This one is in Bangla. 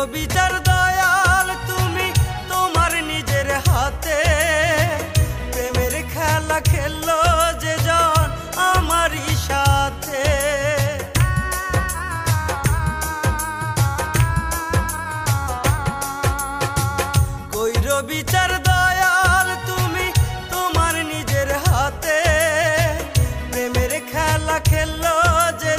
বিচার দয়াল তুমি তোমার নিজের হাতে, প্রেমের খেলা খেললো যে জন আমারই সাথে। কইরো বিচার দয়াল তুমি তোমার নিজের হাতে, প্রেমের খেলা খেললো যে